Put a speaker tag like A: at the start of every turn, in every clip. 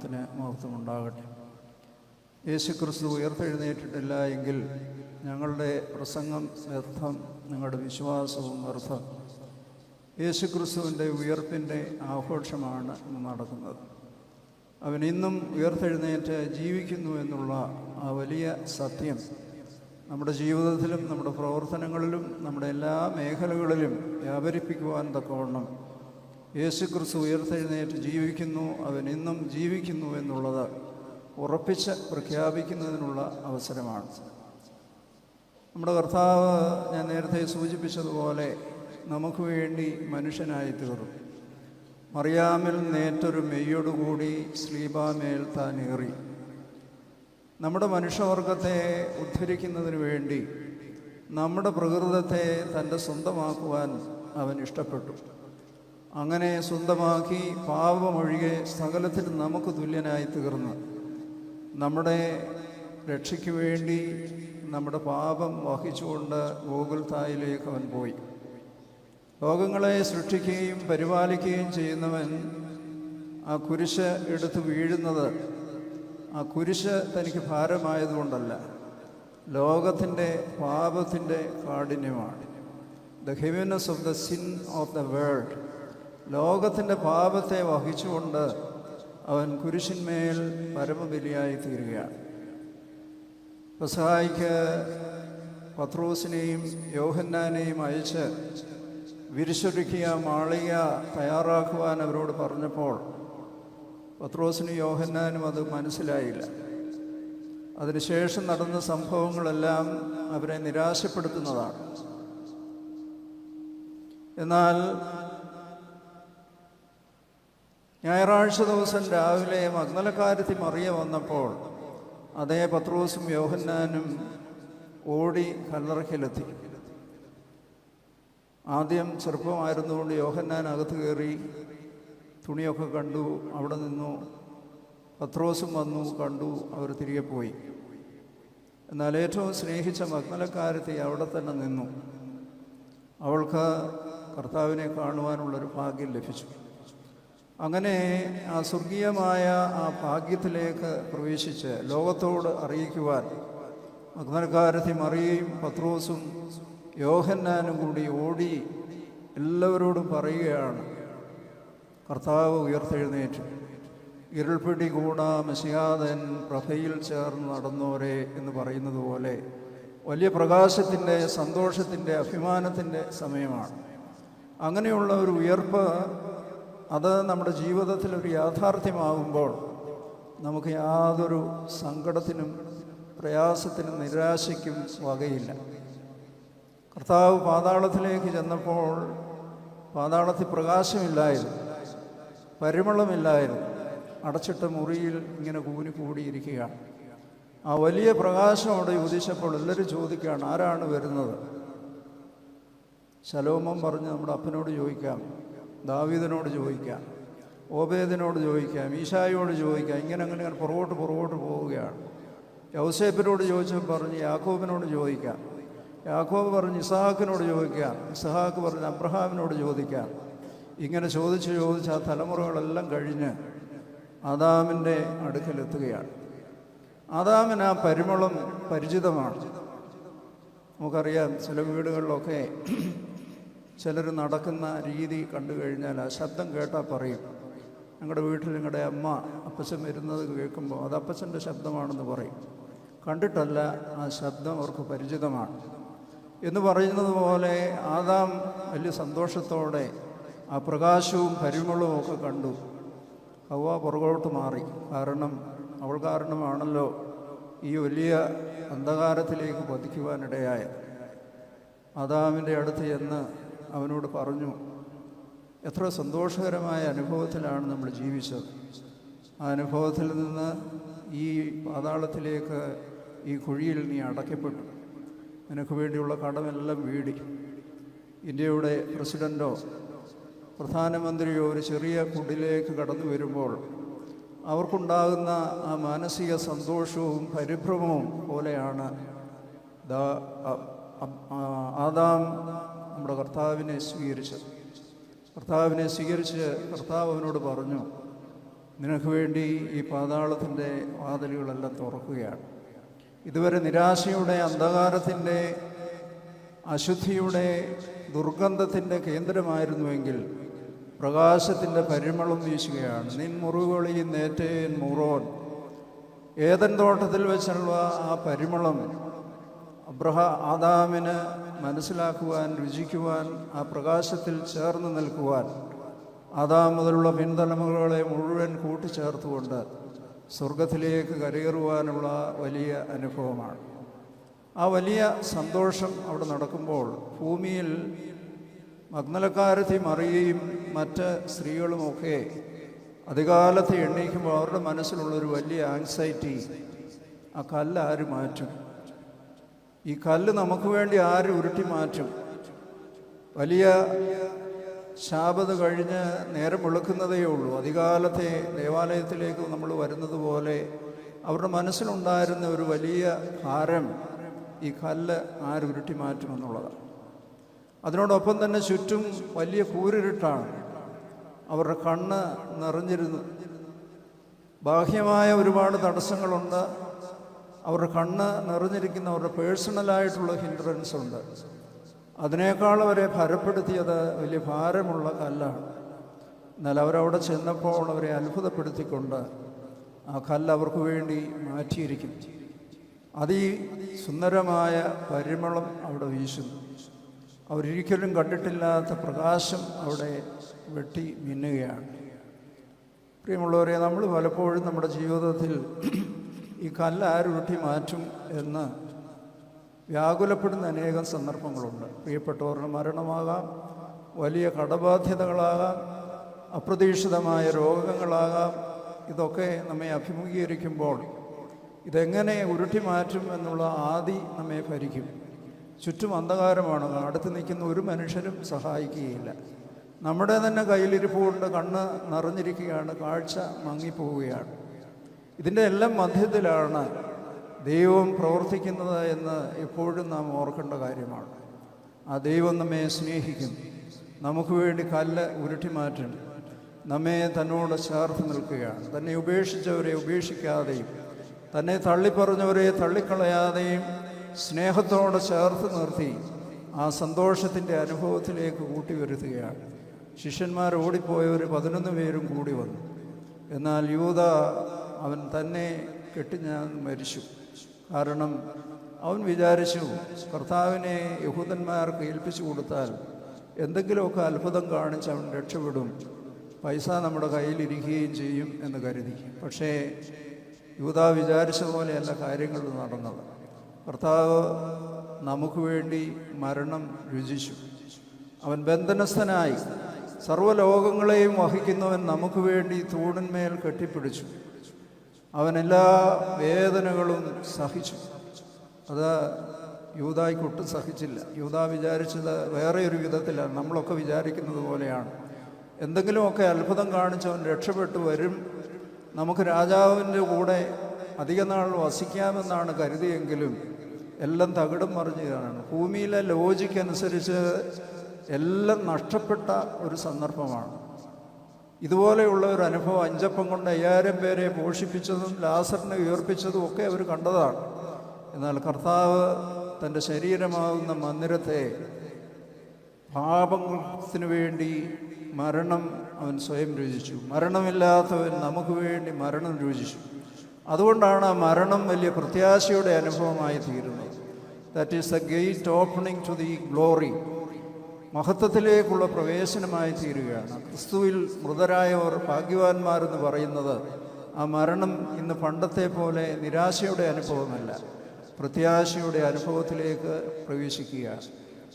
A: നാമത്തിന് മഹത്വമുണ്ടാകട്ടെ. യേശുക്രിസ്തു ഉയർത്തെഴുന്നേറ്റിട്ടില്ല എങ്കിൽ ഞങ്ങളുടെ പ്രസംഗം വ്യർത്ഥം, നിങ്ങളുടെ വിശ്വാസവും വ്യർത്ഥം. യേശുക്രിസ്തുവിൻ്റെ ഉയർപ്പിൻ്റെ ആഘോഷമാണ് ഇന്ന് നടക്കുന്നത്. അവൻ ഇന്നും ഉയർത്തെഴുന്നേറ്റ് ജീവിക്കുന്നു എന്നുള്ള ആ വലിയ സത്യം നമ്മുടെ ജീവിതത്തിലും നമ്മുടെ പ്രവർത്തനങ്ങളിലും നമ്മുടെ എല്ലാ മേഖലകളിലും വ്യാപരിപ്പിക്കുവാൻ തക്കവണ്ണം യേശുക്രിസ്തു ഉയർത്തെഴുന്നേറ്റ് ജീവിക്കുന്നു, അവൻ ഇന്നും ജീവിക്കുന്നു എന്നുള്ളത് ഉറപ്പിച്ച് പ്രഖ്യാപിക്കുന്നതിനുള്ള അവസരമാണ്. നമ്മുടെ കർത്താവ്, ഞാൻ നേരത്തെ സൂചിപ്പിച്ചതുപോലെ, നമുക്ക് വേണ്ടി മനുഷ്യനായി തീർന്നു. മറിയാമിൽ നേറ്റൊരു മെയ്യോടുകൂടി ശ്ലീബാമേൽ താൻ ഏറി. നമ്മുടെ മനുഷ്യവർഗത്തെ ഉദ്ധരിക്കുന്നതിന് വേണ്ടി നമ്മുടെ പ്രകൃതത്തെ തൻ്റെ സ്വന്തമാക്കുവാൻ അവൻ ഇഷ്ടപ്പെട്ടു. അങ്ങനെ സ്വന്തമാക്കി പാപമൊഴികെ സകലത്തിൽ നമുക്ക് തുല്യനായി തീർന്ന് നമ്മുടെ രക്ഷയ്ക്ക് വേണ്ടി നമ്മുടെ പാപം വഹിച്ചുകൊണ്ട് ഗോകുൽത്തായിലേക്ക് അവൻ പോയി. ലോകങ്ങളെ സൃഷ്ടിക്കുകയും പരിപാലിക്കുകയും ചെയ്യുന്നവൻ ആ കുരിശ് എടുത്ത് വീഴുന്നത് ആ കുരിശ് തനിക്ക് ഭാരമായതുകൊണ്ടല്ല, ലോകത്തിൻ്റെ പാപത്തിൻ്റെ കാഠിന്യമാണ്. The heaviness of the sin of the world. ലോകത്തിൻ്റെ പാപത്തെ വഹിച്ചുകൊണ്ട് അവൻ കുരിശിന്മേൽ പരമബലിയായി തീരുകയാണ്. പെസഹായ്ക്ക് പത്രോസിനെയും യോഹന്നാനെയും അയച്ച് വിരിശൊരുക്കിയ മാളിക തയ്യാറാക്കുവാൻ അവരോട് പറഞ്ഞപ്പോൾ പത്രോസിനും യോഹന്നാനും അത് മനസ്സിലായില്ല. അതിനുശേഷം നടന്ന സംഭവങ്ങളെല്ലാം അവരെ നിരാശപ്പെടുത്തുന്നതാണ്. എന്നാൽ ഞായറാഴ്ച ദിവസം രാവിലെ മഗ്ദലക്കാരത്തി മറിയ വന്നപ്പോൾ അതേ പത്രോസും യോഹന്നാനും ഓടി കല്ലറയ്ക്കലെത്തി. ആദ്യം ചെറുപ്പമായിരുന്നുകൊണ്ട് യോഹന്നാൻ അകത്ത് കയറി തുണിയൊക്കെ കണ്ടു, അവിടെ നിന്നു. പത്രോസും വന്നു, കണ്ടു, അവർ തിരികെ പോയി. എന്നാൽ ഏറ്റവും സ്നേഹിച്ച മഗ്ദലക്കാരത്തി അവിടെ തന്നെ നിന്നു. അവൾക്ക് കർത്താവിനെ കാണുവാനുള്ളൊരു ഭാഗ്യം ലഭിച്ചു. അങ്ങനെ ആ സ്വർഗീയമായ ആ ഭാഗ്യത്തിലേക്ക് പ്രവേശിച്ച് ലോകത്തോട് അറിയിക്കുവാൻ മഗ്ദലക്കാരത്തി മറിയയും പത്രോസും യോഹന്നാനും കൂടി ഓടി എല്ലാവരോടും പറയുകയാണ്, കർത്താവ് ഉയർത്തെഴുന്നേറ്റു. ഇരുൾപിടി കൂടാ മെശിഹാതൻ പ്രഭയിൽ ചേർന്ന് നടന്നോരെ എന്ന് പറയുന്നത് പോലെ വലിയ പ്രകാശത്തിൻ്റെ, സന്തോഷത്തിൻ്റെ, അഭിമാനത്തിൻ്റെ സമയമാണ്. അങ്ങനെയുള്ള ഒരു ഉയർപ്പ് അത് നമ്മുടെ ജീവിതത്തിൽ ഒരു യാഥാർത്ഥ്യമാകുമ്പോൾ നമുക്ക് യാതൊരു സങ്കടത്തിനും പ്രയാസത്തിനും നിരാശയ്ക്കും വകയില്ല. കർത്താവ് പാതാളത്തിലേക്ക് ചെന്നപ്പോൾ പാതാളത്തിൽ പ്രകാശമില്ലായിരുന്നു, പരിമളമില്ലായിരുന്നു. അടച്ചിട്ട മുറിയിൽ ഇങ്ങനെ കൂടിയിരിക്കുകയാണ്. ആ വലിയ പ്രകാശം അവിടെ ഉദിച്ചപ്പോൾ എല്ലാവരും ചോദിക്കുകയാണ്, ആരാണ് വരുന്നത്? ശലോമോൻ പറഞ്ഞ് നമ്മുടെ അപ്പനോട് ചോദിക്കാം, ദാവീദിനോട് ചോദിക്കാം, ഓബേദിനോട് ചോദിക്കാം, ഈശായോട് ചോദിക്കാം. ഇങ്ങനെ പുറകോട്ട് പോവുകയാണ്. യൗസേപ്പിനോട് ചോദിച്ചപ്പോൾ പറഞ്ഞ് യാക്കോബിനോട് ചോദിക്കാം, യാക്കോബ് പറഞ്ഞ് ഇസഹാക്കിനോട് ചോദിക്കാം, ഇസഹാക്ക് പറഞ്ഞ് അബ്രഹാമിനോട് ചോദിക്കാം. ഇങ്ങനെ ചോദിച്ച് ആ തലമുറകളെല്ലാം കഴിഞ്ഞ് ആദാമിൻ്റെ അടുക്കലെത്തുകയാണ്. ആദാമിന് ആ പരിമളം പരിചിതമാണ്. നമുക്കറിയാം, ചില വീടുകളിലൊക്കെ ചിലർ നടക്കുന്ന രീതി കണ്ടു കഴിഞ്ഞാൽ ആ ശബ്ദം കേട്ടാൽ പറയും, ഞങ്ങളുടെ വീട്ടിൽ നിങ്ങളുടെ അമ്മ അപ്പച്ചൻ വരുന്നത് കേൾക്കുമ്പോൾ അത് അപ്പച്ചൻ്റെ ശബ്ദമാണെന്ന് പറയും. കണ്ടിട്ടല്ല, ആ ശബ്ദം അവർക്ക് പരിചിതമാണ് എന്ന് പറയുന്നത് പോലെ ആദാം വലിയ സന്തോഷത്തോടെ ആ പ്രകാശവും പരിമളവും ഒക്കെ കണ്ടു. ഹവ്വ പുറകോട്ട് മാറി. കാരണം അവൾ കാരണമാണല്ലോ ഈ വലിയ അന്ധകാരത്തിലേക്ക് പതിക്കുവാനിടയായത്. ആദാമിൻ്റെ അടുത്ത് ചെന്ന് അവനോട് പറഞ്ഞു, എത്ര സന്തോഷകരമായ അനുഭവത്തിലാണ് നമ്മൾ ജീവിച്ചത്. ആ അനുഭവത്തിൽ നിന്ന് ഈ പാതാളത്തിലേക്ക്, ഈ കുഴിയിൽ നീ അടയ്ക്കപ്പെട്ടു. നിനക്ക് വേണ്ടിയുള്ള കടമെല്ലാം വീടി. ഇന്ത്യയുടെ പ്രസിഡൻറ്റോ പ്രധാനമന്ത്രിയോ ഒരു ചെറിയ കുടിലേക്ക് കടന്നു വരുമ്പോൾ അവർക്കുണ്ടാകുന്ന ആ മാനസിക സന്തോഷവും പരിഭ്രമവും പോലെയാണ് ആദാം നമ്മുടെ കർത്താവിനെ സ്വീകരിച്ചത്. കർത്താവ് അവനോട് പറഞ്ഞു, നിനക്ക് വേണ്ടി ഈ പാതാളത്തിൻ്റെ വാതിലുകളെല്ലാം തുറക്കുകയാണ്. ഇതുവരെ നിരാശയുടെ, അന്ധകാരത്തിൻ്റെ, അശുദ്ധിയുടെ, ദുർഗന്ധത്തിൻ്റെ കേന്ദ്രമായിരുന്നുവെങ്കിൽ പ്രകാശത്തിൻ്റെ പരിമളം വീശുകയാണ്. നിൻ മുറിവുകളിൽ നേറ്റേൻ മുറോൻ. ഏദൻ തോട്ടത്തിൽ വെച്ചുള്ള ആ പരിമളം ആദാമിന് മനസ്സിലാക്കുവാൻ, രുചിക്കുവാൻ, ആ പ്രകാശത്തിൽ ചേർന്ന് നിൽക്കുവാൻ, ആദാം മുതലുള്ള പിൻതലമുറകളെ മുഴുവൻ കൂട്ടിച്ചേർത്തുകൊണ്ട് സ്വർഗത്തിലേക്ക് കരയേറുവാനുള്ള വലിയ അനുഭവമാണ്. ആ വലിയ സന്തോഷം അവിടെ നടക്കുമ്പോൾ ഭൂമിയിൽ മഗ്ദലക്കാരത്തി മറിയയും മറ്റ് സ്ത്രീകളുമൊക്കെ അധികാലത്ത് എണ്ണീക്കുമ്പോൾ അവരുടെ മനസ്സിലുള്ളൊരു വലിയ ആങ്സൈറ്റി, ആ കല്ല് ആര് മാറ്റും? ഈ കല്ല് നമുക്ക് വേണ്ടി ആര് ഉരുട്ടി മാറ്റും? വലിയ ശാബത് കഴിഞ്ഞ് നേരം വെളുക്കുന്നതേ ഉള്ളൂ. അധികാലത്തെ ദേവാലയത്തിലേക്ക് നമ്മൾ വരുന്നത് പോലെ അവരുടെ മനസ്സിലുണ്ടായിരുന്ന ഒരു വലിയ ഭാരം, ഈ കല്ല് ആര് ഉരുട്ടി മാറ്റുമെന്നുള്ളതാണ്. അതിനോടൊപ്പം തന്നെ ചുറ്റും വലിയ കൂരിരുട്ടാണ്. അവരുടെ കണ്ണ് നിറഞ്ഞിരുന്നു. ബാഹ്യമായ ഒരുപാട് തടസ്സങ്ങളുണ്ട്. അവരുടെ കണ്ണ് നിറഞ്ഞിരിക്കുന്ന അവരുടെ പേഴ്സണലായിട്ടുള്ള ഹിൻഡ്രൻസ് ഉണ്ട്. അതിനേക്കാൾ അവരെ ഭരപ്പെടുത്തിയത് വലിയ ഭാരമുള്ള കല്ലാണ്. എന്നാൽ അവരവിടെ ചെന്നപ്പോൾ അവരെ അത്ഭുതപ്പെടുത്തിക്കൊണ്ട് ആ കല്ല് അവർക്ക് വേണ്ടി മാറ്റിയിരിക്കുന്നു. സുന്ദരമായ പരിമളം അവിടെ വീശുന്നു. അവരൊരിക്കലും കണ്ടിട്ടില്ലാത്ത പ്രകാശം അവിടെ വെട്ടി മിന്നുകയാണ്. പ്രിയമുള്ളവരെ, നമ്മൾ പലപ്പോഴും നമ്മുടെ ജീവിതത്തിൽ ഈ കല്ല് ആരുരുട്ടി മാറ്റും എന്ന് വ്യാകുലപ്പെടുന്ന അനേകം സന്ദർഭങ്ങളുണ്ട്. പ്രിയപ്പെട്ടവരുടെ മരണമാകാം, വലിയ കടബാധ്യതകളാകാം, അപ്രതീക്ഷിതമായ രോഗങ്ങളാകാം. ഇതൊക്കെ നമ്മെ അഭിമുഖീകരിക്കുമ്പോൾ ഇതെങ്ങനെ ഉരുട്ടി മാറ്റും എന്നുള്ള ആദി നമ്മെ ഭരിക്കും. ചുറ്റും അന്ധകാരമാണ്. അടുത്ത് നിൽക്കുന്ന ഒരു മനുഷ്യരും സഹായിക്കുകയില്ല. നമ്മുടെ തന്നെ കയ്യിലിരിപ്പ് കൊണ്ട് കണ്ണ് നിറഞ്ഞിരിക്കുകയാണ്, കാഴ്ച മങ്ങിപ്പോവുകയാണ്. ഇതിൻ്റെ എല്ലാം മധ്യത്തിലാണ് ദൈവം പ്രവർത്തിക്കുന്നത് എന്ന് എപ്പോഴും നാം ഓർക്കേണ്ട കാര്യമാണ്. ആ ദൈവം നമ്മെ സ്നേഹിക്കും. നമുക്ക് വേണ്ടി കല്ല് ഉരുട്ടി മാറ്റും. നമ്മെ തന്നോട് ചേർത്ത് നിൽക്കുകയാണ്. തന്നെ ഉപേക്ഷിച്ചവരെ ഉപേക്ഷിക്കാതെയും തന്നെ തള്ളിപ്പറഞ്ഞവരെ തള്ളിക്കളയാതെയും സ്നേഹത്തോടെ ചേർത്ത് നിർത്തി ആ സന്തോഷത്തിൻ്റെ അനുഭവത്തിലേക്ക് കൂട്ടിവരുത്തുകയാണ്. ശിഷ്യന്മാർ ഓടിപ്പോയവർ 11 പേരും കൂടി വന്നു. എന്നാൽ യൂദ അവൻ തന്നെ കെട്ടിഞ്ഞാൻ മരിച്ചു. കാരണം അവൻ വിചാരിച്ചു, കർത്താവിനെ യഹൂദന്മാർക്ക് ഏൽപ്പിച്ചു കൊടുത്താൽ എന്തെങ്കിലുമൊക്കെ അത്ഭുതം കാണിച്ച് അവൻ രക്ഷപ്പെടും, പൈസ നമ്മുടെ കയ്യിലിരിക്കുകയും ചെയ്യും എന്ന് കരുതി. പക്ഷേ യൂദ വിചാരിച്ചതുപോലെയല്ല കാര്യങ്ങൾ നടന്നത്. കർത്താവ് നമുക്ക് വേണ്ടി മരണം രുചിച്ചു. അവൻ ബന്ധനസ്ഥനായി സർവ്വലോകങ്ങളെയും വഹിക്കുന്നവൻ നമുക്ക് വേണ്ടി തൂണിന്മേൽ കെട്ടിപ്പിടിച്ചു. അവൻ എല്ലാ വേദനകളും സഹിച്ചു. അത് യൂദായ്ക്കൊട്ടും സഹിച്ചില്ല. യൂദാ വിചാരിച്ചത് വേറെ ഒരു വിധത്തിലാണ്. നമ്മളൊക്കെ വിചാരിക്കുന്നത് പോലെയാണ്. എന്തെങ്കിലുമൊക്കെ അത്ഭുതം കാണിച്ചവൻ രക്ഷപ്പെട്ടു വരും, നമുക്ക് രാജാവിൻ്റെ കൂടെ അധിക നാൾ വസിക്കാമെന്നാണ് കരുതിയെങ്കിലും എല്ലാം തകിടം മറിഞ്ഞതാണ്. ഭൂമിയിലെ ലോജിക്ക് അനുസരിച്ച് എല്ലാം നഷ്ടപ്പെട്ട ഒരു സന്ദർഭമാണ്. ഇതുപോലെയുള്ള ഒരു അനുഭവം 5 അപ്പം കൊണ്ട് 5000 പേരെ പോഷിപ്പിച്ചതും ലാസറിനെ ഉയർപ്പിച്ചതും ഒക്കെ അവർ കണ്ടതാണ്. എന്നാൽ കർത്താവ് തൻ്റെ ശരീരമാകുന്ന മന്ദിരത്തെ പാപത്തിന് വേണ്ടി മരണം അവൻ സ്വയം രുചിച്ചു. മരണമില്ലാത്തവൻ നമുക്ക് വേണ്ടി മരണം രുചിച്ചു. അതുകൊണ്ടാണ് ആ മരണം വലിയ പ്രത്യാശയുടെ അനുഭവമായി തീരുന്നത്. That is the gate opening to the glory. മഹത്വത്തിലേക്കുള്ള പ്രവേശനമായി തീരുകയാണ്. ക്രിസ്തുവിൽ മൃതരായവർ ഭാഗ്യവാന്മാരെന്ന് പറയുന്നത് ആ മരണം ഇന്ന് പണ്ടത്തെ പോലെ നിരാശയുടെ അനുഭവമല്ല, പ്രത്യാശയുടെ അനുഭവത്തിലേക്ക് പ്രവേശിക്കുകയാണ്.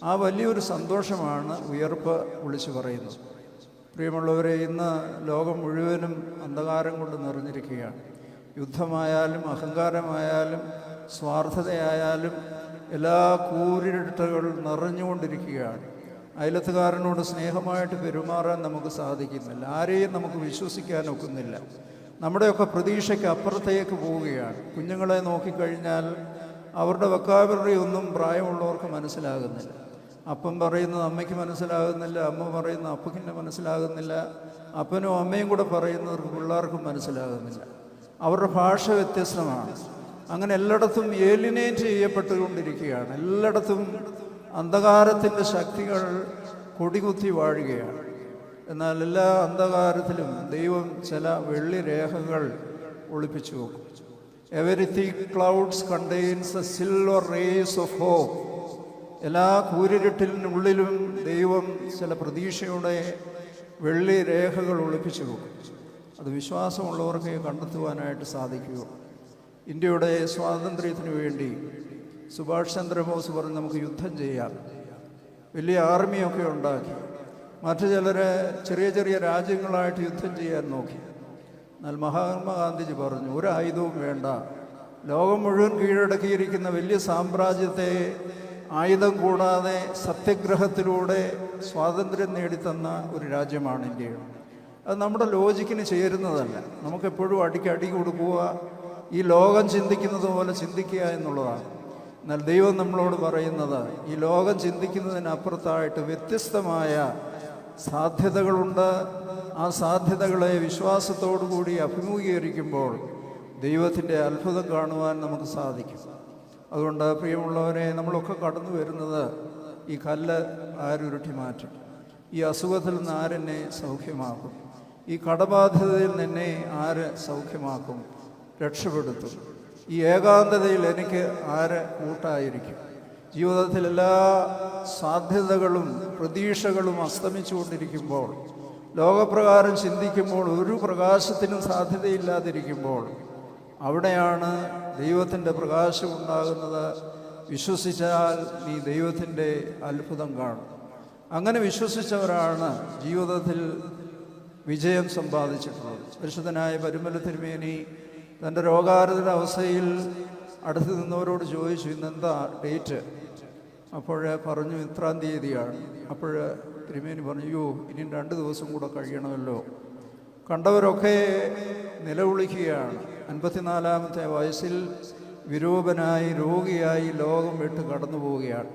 A: ആ വലിയൊരു സന്തോഷമാണ് ഉയർപ്പ് വിളിച്ചു പറയുന്നത്. പ്രിയമുള്ളവരെ, ഇന്ന് ലോകം മുഴുവനും അന്ധകാരം കൊണ്ട് നിറഞ്ഞിരിക്കുകയാണ്. യുദ്ധമായാലും അഹങ്കാരമായാലും സ്വാർത്ഥതയായാലും എല്ലാ കൂരിരുട്ടുകൾ നിറഞ്ഞുകൊണ്ടിരിക്കുകയാണ്. അയലത്തുകാരനോട് സ്നേഹമായിട്ട് പെരുമാറാൻ നമുക്ക് സാധിക്കുന്നില്ല. ആരെയും നമുക്ക് വിശ്വസിക്കാൻ ഒക്കുന്നില്ല. നമ്മുടെയൊക്കെ പ്രതീക്ഷയ്ക്ക് അപ്പുറത്തേക്ക് പോവുകയാണ്. കുഞ്ഞുങ്ങളെ നോക്കിക്കഴിഞ്ഞാൽ അവരുടെ വൊക്കാബുലറി ഒന്നും പ്രായമുള്ളവർക്ക് മനസ്സിലാകുന്നില്ല. അപ്പം പറയുന്നത് അമ്മയ്ക്ക് മനസ്സിലാകുന്നില്ല, അമ്മ പറയുന്നത് അപ്പയ്ക്ക് മനസ്സിലാകുന്നില്ല, അപ്പനും അമ്മയും കൂടെ പറയുന്നവർക്ക് പിള്ളേർക്കും മനസ്സിലാകുന്നില്ല. അവരുടെ ഭാഷ വ്യത്യസ്തമാണ്. അങ്ങനെ എല്ലായിടത്തും ഏലിനേറ്റ് ചെയ്യപ്പെട്ടുകൊണ്ടിരിക്കുകയാണ്. എല്ലായിടത്തും അന്ധകാരത്തിൻ്റെ ശക്തികൾ കൊടികുത്തി വാഴുകയാണ്. എന്നാൽ എല്ലാ അന്ധകാരത്തിലും ദൈവം ചില വെള്ളി രേഖകൾ ഒളിപ്പിച്ചു വെക്കും. Every thick clouds contains a silver rays of hope. എല്ലാ കൂരിരുട്ടിനുള്ളിലും ദൈവം ചില പ്രതീക്ഷയുടെ വെള്ളി രേഖകൾ ഒളിപ്പിച്ചു വെക്കും. അത് വിശ്വാസമുള്ളവർക്ക് കണ്ടെത്തുവാനായിട്ട് സാധിക്കുക. ഇന്ത്യയുടെ സ്വാതന്ത്ര്യത്തിന് വേണ്ടി സുഭാഷ് ചന്ദ്രബോസ് പറഞ്ഞ് നമുക്ക് യുദ്ധം ചെയ്യാം. വലിയ ആർമിയൊക്കെ ഉണ്ടാക്കി. മറ്റു ചിലരെ ചെറിയ ചെറിയ രാജ്യങ്ങളായിട്ട് യുദ്ധം ചെയ്യാൻ നോക്കി. എന്നാൽ മഹാത്മാഗാന്ധിജി പറഞ്ഞു, ഒരു ആയുധവും വേണ്ട, ലോകം മുഴുവൻ കീഴടക്കിയിരിക്കുന്ന വലിയ സാമ്രാജ്യത്തെ ആയുധം കൂടാതെ സത്യഗ്രഹത്തിലൂടെ സ്വാതന്ത്ര്യം നേടിത്തന്ന ഒരു രാജ്യമാണ് ഇന്ത്യ. അത് നമ്മുടെ ലോജിക്കിന് ചേരുന്നതല്ല. നമുക്കെപ്പോഴും അടി കൊടുക്കുക, ഈ ലോകം ചിന്തിക്കുന്നത് പോലെ ചിന്തിക്കുക എന്നുള്ളതാണ്. എന്നാൽ ദൈവം നമ്മളോട് പറയുന്നത്, ഈ ലോകം ചിന്തിക്കുന്നതിനപ്പുറത്തായിട്ട് വ്യത്യസ്തമായ സാധ്യതകളുണ്ട്. ആ സാധ്യതകളെ വിശ്വാസത്തോടു കൂടി അഭിമുഖീകരിക്കുമ്പോൾ ദൈവത്തിൻ്റെ അത്ഭുതം കാണുവാൻ നമുക്ക് സാധിക്കും. അതുകൊണ്ട് പ്രിയമുള്ളവരെ, നമ്മളൊക്കെ കടന്നു വരുന്നത് ഈ കല്ല് ആരുരുട്ടി മാറ്റും, ഈ അസുഖത്തിൽ നിന്ന് ആരെന്നെ സൗഖ്യമാക്കും, ഈ കടബാധ്യതയിൽ നിന്നെ ആര് സൗഖ്യമാക്കും, രക്ഷപ്പെടുത്തും, ഈ ഏകാന്തതയിൽ എനിക്ക് ആര് കൂട്ടായിരിക്കും. ജീവിതത്തിൽ എല്ലാ സാധ്യതകളും പ്രതീക്ഷകളും അസ്തമിച്ചുകൊണ്ടിരിക്കുമ്പോൾ, ലോകപ്രകാരം ചിന്തിക്കുമ്പോൾ, ഒരു പ്രകാശത്തിനും സാധ്യതയില്ലാതിരിക്കുമ്പോൾ, അവിടെയാണ് ദൈവത്തിൻ്റെ പ്രകാശം ഉണ്ടാകുന്നത്. വിശ്വസിച്ചാൽ നീ ദൈവത്തിൻ്റെ അത്ഭുതം കാണും. അങ്ങനെ വിശ്വസിച്ചവരാണ് ജീവിതത്തിൽ വിജയം സമ്പാദിച്ചിട്ടുള്ളത്. പരിശുദ്ധനായ പരിമല തിരുമേനി തൻ്റെ രോഗാരുതയുടെ അവസ്ഥയിൽ അടുത്ത് നിന്നവരോട് ചോദിച്ചു, ഇന്നെന്താ ഡേറ്റ്? അപ്പോൾ പറഞ്ഞു ഇത്രാം തീയതിയാണ്. അപ്പോൾ തിരുമേനി പറഞ്ഞു, അയ്യോ ഇനി 2 ദിവസം കൂടെ കഴിയണമല്ലോ. കണ്ടവരൊക്കെ നിലവിളിക്കുകയാണ്. 54-ാമത്തെ വയസ്സിൽ വിരൂപനായി രോഗിയായി ലോകം വിട്ട് കടന്നു പോവുകയാണ്.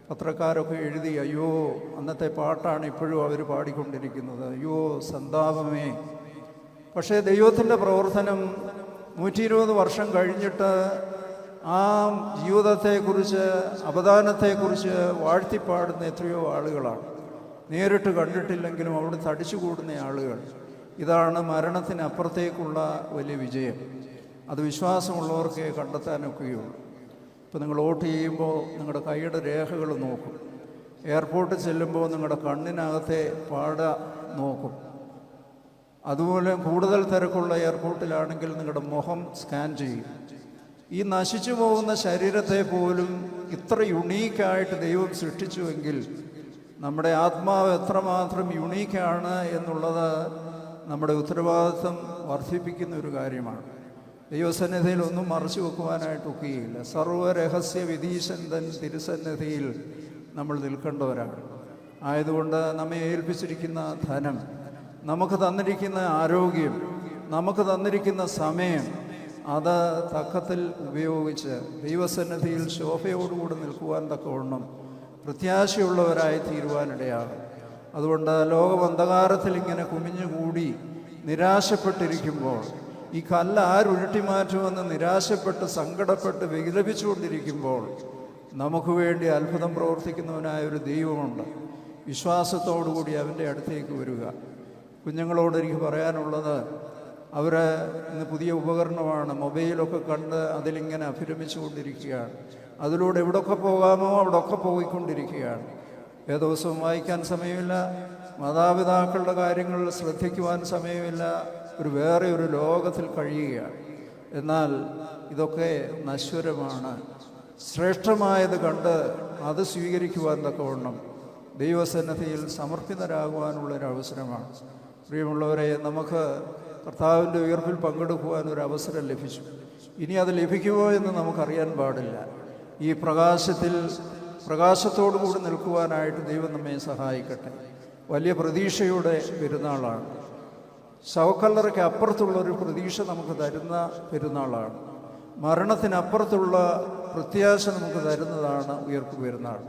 A: പത്രക്കാരൊക്കെ എഴുതി, അയ്യോ അന്നത്തെ പാട്ടാണ് ഇപ്പോഴും അവർ പാടിക്കൊണ്ടിരിക്കുന്നത്, അയ്യോ സന്താപമേ. പക്ഷേ ദൈവത്തിൻ്റെ പ്രവർത്തനം 120 വർഷം കഴിഞ്ഞിട്ട് ആ ജീവിതത്തെക്കുറിച്ച്, അപദാനത്തെക്കുറിച്ച് വാഴ്ത്തിപ്പാടുന്ന എത്രയോ ആളുകളാണ്. നേരിട്ട് കണ്ടിട്ടില്ലെങ്കിലും അവിടെ തടിച്ചുകൂടുന്ന ആളുകൾ. ഇതാണ് മരണത്തിനപ്പുറത്തേക്കുള്ള വലിയ വിജയം. അത് വിശ്വാസമുള്ളവർക്ക് കണ്ടെത്താനൊക്കെയുള്ളൂ. ഇപ്പോൾ നിങ്ങൾ വോട്ട് ചെയ്യുമ്പോൾ നിങ്ങളുടെ കൈയുടെ രേഖകൾ നോക്കും. എയർപോർട്ടിൽ ചെല്ലുമ്പോൾ നിങ്ങളുടെ കണ്ണിനകത്തെ പാട നോക്കും. അതുപോലെ കൂടുതൽ തിരക്കുള്ള എയർപോർട്ടിലാണെങ്കിൽ നിങ്ങളുടെ മുഖം സ്കാൻ ചെയ്യും. ഈ നശിച്ചു പോകുന്ന ശരീരത്തെ പോലും ഇത്ര യുണീക്കായിട്ട് ദൈവം സൃഷ്ടിച്ചുവെങ്കിൽ നമ്മുടെ ആത്മാവ് എത്രമാത്രം യുണീക്കാണ് എന്നുള്ളത് നമ്മുടെ ഉത്തരവാദിത്വം വർദ്ധിപ്പിക്കുന്ന ഒരു കാര്യമാണ്. ദൈവസന്നിധിയിൽ ഒന്നും മറച്ചു വെക്കുവാനായിട്ട് ഒക്കുകയില്ല. സർവ്വരഹസ്യ വിധീശന്തൻ തിരുസന്നിധിയിൽ നമ്മൾ നിൽക്കേണ്ടവരാണ്. ആയതുകൊണ്ട് നമ്മെ ഏൽപ്പിച്ചിരിക്കുന്ന ധനം, നമുക്ക് തന്നിരിക്കുന്ന ആരോഗ്യം, നമുക്ക് തന്നിരിക്കുന്ന സമയം, അത് തക്കത്തിൽ ഉപയോഗിച്ച് ദൈവസന്നിധിയിൽ ശോഭയോടുകൂടി നിൽക്കുവാൻ തക്കവണ്ണം പ്രത്യാശയുള്ളവരായി തീരുവാനിടയാകും. അതുകൊണ്ട് ലോകം അന്ധകാരത്തിൽ ഇങ്ങനെ കുമിഞ്ഞുകൂടി നിരാശപ്പെട്ടിരിക്കുമ്പോൾ, ഈ കല്ല് ആരുരുട്ടിമാറ്റുമെന്ന് നിരാശപ്പെട്ട് സങ്കടപ്പെട്ട് വിലപിച്ചുകൊണ്ടിരിക്കുമ്പോൾ, നമുക്ക് വേണ്ടി അത്ഭുതം പ്രവർത്തിക്കുന്നവനായ ഒരു ദൈവമുണ്ട്. വിശ്വാസത്തോടുകൂടി അവൻ്റെ അടുത്തേക്ക് വരിക. കുഞ്ഞുങ്ങളോട് എനിക്ക് പറയാനുള്ളത്, അവർ ഇന്ന് പുതിയ ഉപകരണമാണ്, മൊബൈലൊക്കെ കണ്ട് അതിലിങ്ങനെ അഭിരമിച്ചു കൊണ്ടിരിക്കുകയാണ്. അതിലൂടെ എവിടെയൊക്കെ പോകാമോ അവിടെയൊക്കെ പോയിക്കൊണ്ടിരിക്കുകയാണ്. ദിവസവും വായിക്കാൻ സമയമില്ല, മാതാപിതാക്കളുടെ കാര്യങ്ങൾ ശ്രദ്ധിക്കുവാൻ സമയമില്ല, വേറെ ഒരു ലോകത്തിൽ കഴിയുകയാണ്. എന്നാൽ ഇതൊക്കെ നശ്വരമാണ്. ശ്രേഷ്ഠമായത് കണ്ട് അത് സ്വീകരിക്കുവാൻ തക്കവണ്ണം ദൈവസന്നിധിയിൽ സമർപ്പിതരാകുവാനുള്ളൊരവസരമാണ്. പ്രിയമുള്ളവരെ, നമുക്ക് കർത്താവിൻ്റെ ഉയർപ്പിൽ പങ്കെടുക്കുവാൻ ഒരു അവസരം ലഭിച്ചു. ഇനി അത് ലഭിക്കുമോ എന്ന് നമുക്കറിയാൻ പാടില്ല. ഈ പ്രകാശത്തോടു കൂടി നിൽക്കുവാനായിട്ട് ദൈവം നമ്മെ സഹായിക്കട്ടെ. വലിയ പ്രതീക്ഷയുടെ പെരുന്നാളാണ്. ശവക്കല്ലറയ്ക്ക് അപ്പുറത്തുള്ളൊരു പ്രതീക്ഷ നമുക്ക് തരുന്ന പെരുന്നാളാണ്. മരണത്തിനപ്പുറത്തുള്ള പ്രത്യാശ നമുക്ക് തരുന്നതാണ് ഉയർപ്പ് പെരുന്നാൾ.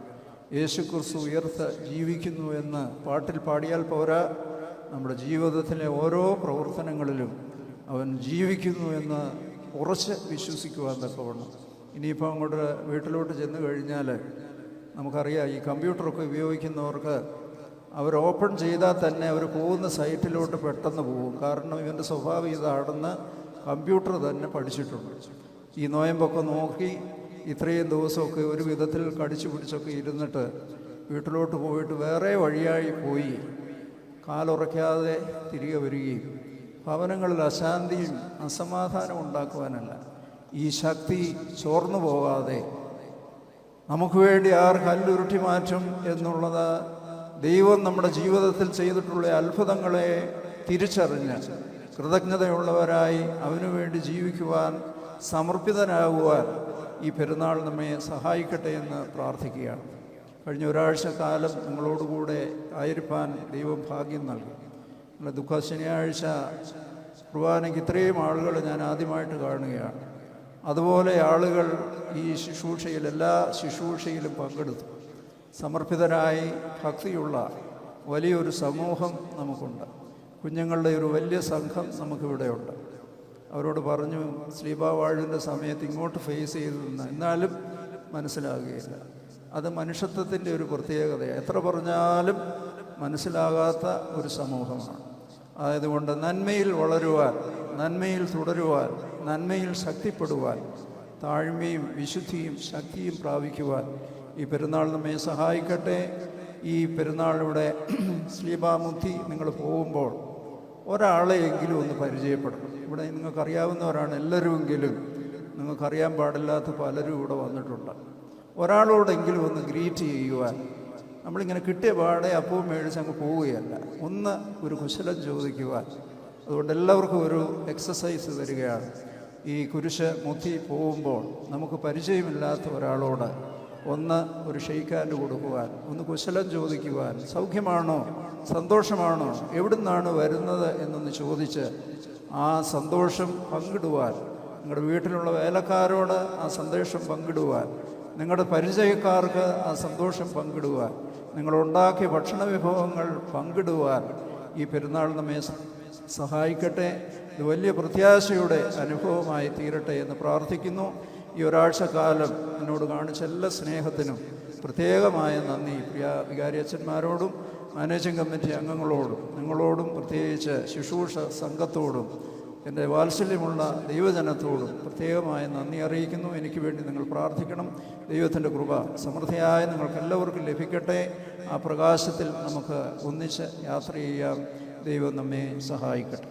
A: യേശുക്രിസ്തു ഉയർത്ത് ജീവിക്കുന്നു എന്ന് പാട്ടിൽ പാടിയാൽ പോരാ, നമ്മുടെ ജീവിതത്തിലെ ഓരോ പ്രവർത്തനങ്ങളിലും അവൻ ജീവിക്കുന്നു എന്ന് ഉറച്ച് വിശ്വസിക്കുവാൻ തക്കവണ്ണം. ഇനിയിപ്പോൾ അങ്ങോട്ട് വീട്ടിലോട്ട് ചെന്ന് കഴിഞ്ഞാൽ നമുക്കറിയാം, ഈ കമ്പ്യൂട്ടറൊക്കെ ഉപയോഗിക്കുന്നവർക്ക് അവർ ഓപ്പൺ ചെയ്താൽ തന്നെ അവർ പോകുന്ന സൈറ്റിലോട്ട് പെട്ടെന്ന് പോകും. കാരണം ഇവൻ്റെ സ്വഭാവം ഇതാണെന്ന് കമ്പ്യൂട്ടർ തന്നെ പഠിച്ചിട്ടുണ്ട്. ഈ നോയമ്പൊക്കെ നോക്കി ഇത്രയും ദിവസമൊക്കെ ഒരു വിധത്തിൽ കടിച്ചു പിടിച്ചൊക്കെ ഇരുന്നിട്ട് വീട്ടിലോട്ട് പോയിട്ട് വേറെ വഴിയായി പോയി കാലുറയ്ക്കാതെ തിരികെ വരികയും ഭവനങ്ങളിൽ അശാന്തിയും അസമാധാനം ഉണ്ടാക്കുവാനല്ല, ഈ ശക്തി ചോർന്നു പോകാതെ നമുക്ക് വേണ്ടി ആർ കല്ലുരുട്ടി മാറ്റും എന്നുള്ളത് ദൈവം നമ്മുടെ ജീവിതത്തിൽ ചെയ്തിട്ടുള്ള അത്ഭുതങ്ങളെ തിരിച്ചറിഞ്ഞ് കൃതജ്ഞതയുള്ളവരായി അവനു വേണ്ടി ജീവിക്കുവാൻ, സമർപ്പിതനാകുവാൻ ഈ പെരുന്നാൾ നമ്മെ സഹായിക്കട്ടെ എന്ന് പ്രാർത്ഥിക്കുകയാണ്. കഴിഞ്ഞ ഒരാഴ്ച കാലം നിങ്ങളോടുകൂടെ ആയിരിക്കാൻ ദൈവം ഭാഗ്യം നൽകി. നിങ്ങളുടെ ദുഃഖ ശനിയാഴ്ച കുർബാനയ്ക്ക് ഇത്രയും ആളുകൾ ഞാൻ ആദ്യമായിട്ട് കാണുകയാണ്. അതുപോലെ ആളുകൾ ഈ ശുശ്രൂഷയിൽ, എല്ലാ ശുശ്രൂഷയിലും പങ്കെടുത്തു. സമർപ്പിതരായി ഭക്തിയുള്ള വലിയൊരു സമൂഹം നമുക്കുണ്ട്. കുഞ്ഞുങ്ങളുടെ ഒരു വലിയ സംഘം നമുക്കിവിടെയുണ്ട്. അവരോട് പറഞ്ഞു, സ്ലീബാ വാഴുവിൻ്റെ സമയത്ത് ഇങ്ങോട്ട് ഫേസ് ചെയ്ത് നിന്ന്, എന്നാലും മനസ്സിലാകുകയില്ല. അത് മനുഷ്യത്വത്തിൻ്റെ ഒരു പ്രത്യേകതയാണ്. എത്ര പറഞ്ഞാലും മനസ്സിലാകാത്ത ഒരു സമൂഹമാണ്. ആയതുകൊണ്ട് നന്മയിൽ വളരുവാൻ, നന്മയിൽ തുടരുവാൻ, നന്മയിൽ ശക്തിപ്പെടുവാൻ, താഴ്മയും വിശുദ്ധിയും ശക്തിയും പ്രാപിക്കുവാൻ ഈ പെരുന്നാൾ നമ്മെ സഹായിക്കട്ടെ. ഈ പെരുന്നാളിലൂടെ സ്ലീബാമുക്തി നിങ്ങൾ പോകുമ്പോൾ ഒരാളെയെങ്കിലും ഒന്ന് പരിചയപ്പെടണം. ഇവിടെ നിങ്ങൾക്കറിയാവുന്നവരാണ് എല്ലാവരുമെങ്കിലും നിങ്ങൾക്കറിയാൻ പാടില്ലാത്ത പലരും ഇവിടെ വന്നിട്ടുണ്ട്. ഒരാളോടെങ്കിലും ഒന്ന് ഗ്രീറ്റ് ചെയ്യുവാൻ. നമ്മളിങ്ങനെ കിട്ടിയ പാടെ അപ്പവും മേടിച്ച് അങ്ങ് പോവുകയല്ല, ഒന്ന് ഒരു കുശലം ചോദിക്കുവാൻ. അതുകൊണ്ട് എല്ലാവർക്കും ഒരു എക്സസൈസ് തരികയാണ്. ഈ കുരിശ് മുത്തി പോകുമ്പോൾ നമുക്ക് പരിചയമില്ലാത്ത ഒരാളോട് ഒന്ന് ഒരു ഷെയ്ക്ക് ഹാൻഡ് കൊടുക്കുവാൻ, ഒന്ന് കുശലം ചോദിക്കുവാൻ, സൗഖ്യമാണോ, സന്തോഷമാണോ, എവിടുന്നാണ് വരുന്നത് എന്നൊന്ന് ചോദിച്ച് ആ സന്തോഷം പങ്കിടുവാൻ, നിങ്ങളുടെ വീട്ടിലുള്ള വേലക്കാരോട് ആ സന്തോഷം പങ്കിടുവാൻ, നിങ്ങളുടെ പരിചയക്കാർക്ക് ആ സന്തോഷം പങ്കിടുവാൻ, നിങ്ങളുണ്ടാക്കിയ ഭക്ഷണ വിഭവങ്ങൾ പങ്കിടുവാൻ ഈ പെരുന്നാൾ നമ്മെ സഹായിക്കട്ടെ. ഇത് വലിയ പ്രത്യാശയുടെ അനുഭവമായി തീരട്ടെ എന്ന് പ്രാർത്ഥിക്കുന്നു. ഈ ഒരാഴ്ചക്കാലം എന്നോട് കാണിച്ച എല്ലാ സ്നേഹത്തിനും പ്രത്യേകമായ നന്ദി പ്രിയ വികാരിയച്ഛന്മാരോടും മാനേജിംഗ് കമ്മിറ്റി അംഗങ്ങളോടും നിങ്ങളോടും പ്രത്യേകിച്ച് ശുശ്രൂഷ സംഘത്തോടും എൻ്റെ വാത്സല്യമുള്ള ദൈവജനത്തോടും പ്രത്യേകമായ നന്ദി അറിയിക്കുന്നു. എനിക്ക് വേണ്ടി നിങ്ങൾ പ്രാർത്ഥിക്കണം. ദൈവത്തിൻ്റെ കൃപ സമൃദ്ധിയായി നിങ്ങൾക്കെല്ലാവർക്കും ലഭിക്കട്ടെ. ആ പ്രകാശത്തിൽ നമുക്ക് ഒന്നിച്ച് യാത്ര ചെയ്യാം. ദൈവം നമ്മെ സഹായിക്കട്ടെ.